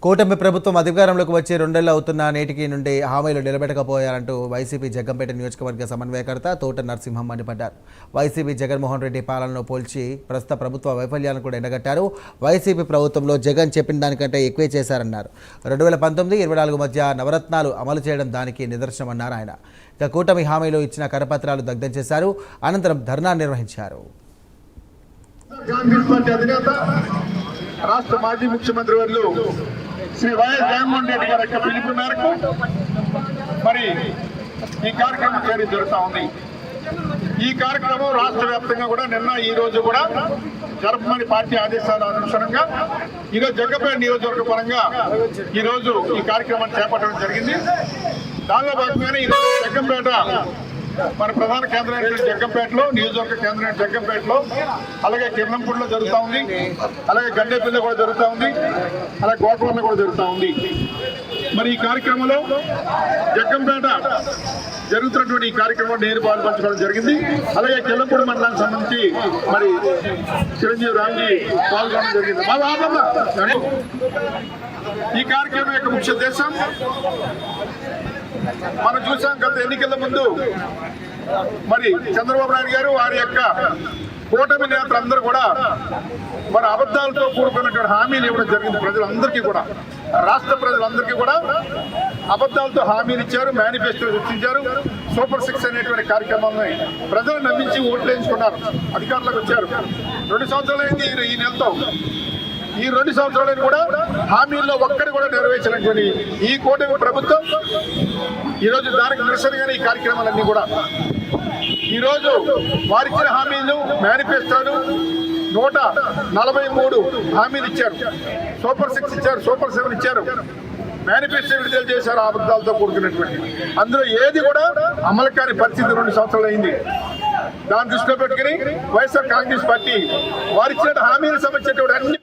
కూటమి ప్రభుత్వం అధికారంలోకి వచ్చి 2 నెలలు అవుతున్న నేటికి నుండి హామీలు నిలబెట్టకపోయారంటూ వైసీపీ జగ్గంపేట నియోజకవర్గ సమన్వయకర్త తోట నరసింహం మండిపడ్డారు. వైసీపీ జగన్మోహన్ రెడ్డి పాలనను పోల్చి ప్రస్తుత ప్రభుత్వ వైఫల్యాలను కూడా ఎండగట్టారు. వైసీపీ ప్రభుత్వంలో జగన్ చెప్పిన దానికంటే ఎక్కువే చేశారన్నారు. 2019-24 మధ్య నవరత్నాలు అమలు చేయడం దానికి నిదర్శనమన్నారు ఆయన. ఇక కూటమి హామీలు ఇచ్చిన కరపత్రాలు దగ్ధం చేశారు. అనంతరం ధర్నా నిర్వహించారు. రాష్ట్ర మాజీ ముఖ్యమంత్రి వర్యులు శ్రీ వైఎస్ జగన్మోహన్ రెడ్డి గారి యొక్క పిలుపు మేరకు మరి ఈ కార్యక్రమం చేయడం జరుగుతూ ఉంది. ఈ కార్యక్రమం రాష్ట్ర వ్యాప్తంగా కూడా నిన్న ఈ రోజు కూడా జరపమని పార్టీ ఆదేశాల అనుసారంగా ఈరోజు జగ్గంపేట నియోజకవర్గ పరంగా ఈరోజు ఈ కార్యక్రమాన్ని చేపట్టడం జరిగింది. దానిలో భాగంగానే ఈరోజు జగ్గంపేట మన ప్రధాన కేంద్రమైనటువంటి జగ్గంపేటలో, నియోజకవర్గ కేంద్రమైన జగ్గంపేటలో, అలాగే కిర్లంపూడిలో జరుగుతూ ఉంది, అలాగే గండేపల్లిలో కూడా జరుగుతూ ఉంది, అలాగే గోకవరంలో కూడా జరుగుతూ ఉంది. మరి ఈ కార్యక్రమంలో జగ్గంపేట జరుగుతున్నటువంటి ఈ కార్యక్రమంలో నేను పాల్పంచుకోవడం జరిగింది. అలాగే కిర్లంపూడి మండలానికి సంబంధించి మరి చిరంజీవి రామ్జీ పాల్గొనడం జరిగింది. ఈ కార్యక్రమం యొక్క ముఖ్య ఉద్దేశం మనం చూసాం. గత ఎన్నికల ముందు మరి చంద్రబాబు నాయుడు గారు వారి యొక్క కూటమి నేతలందరూ కూడా మన అబద్ధాలతో కూడుకున్నటువంటి హామీలు ఇవ్వడం జరిగింది. ప్రజలందరికీ కూడా, రాష్ట్ర ప్రజలందరికీ కూడా అబద్ధాలతో హామీలు ఇచ్చారు, మేనిఫెస్టో సృష్టించారు. సూపర్ 6 అనేటువంటి కార్యక్రమాన్ని ప్రజలు నమ్మించి ఓట్లు వేయించుకున్నారు, అధికారులకు వచ్చారు. 2 సంవత్సరాలైంది ఈ నెలతో. ఈ 2 సంవత్సరాలను కూడా హామీల్లో ఒక్కటి కూడా నెరవేర్చినటువంటి ఈ కూటమి ప్రభుత్వం ఈరోజు దానికి నిరసనగానే ఈ కార్యక్రమాలన్నీ కూడా ఈరోజు వారిచ్చిన హామీలు, మేనిఫెస్టోలు 143 హామీలు ఇచ్చారు. సూపర్ 6 ఇచ్చారు, సూపర్ 7 ఇచ్చారు, మేనిఫెస్టో విడుదల చేశారు అబద్ధాలతో కూడుకున్నటువంటి. అందులో ఏది కూడా అమలు కాని పరిస్థితి 2 సంవత్సరాలు అయింది. దాన్ని దృష్టిలో పెట్టుకుని వైఎస్ఆర్ కాంగ్రెస్ పార్టీ వారిచ్చిన హామీలకు సంబంధించినటువంటి అన్ని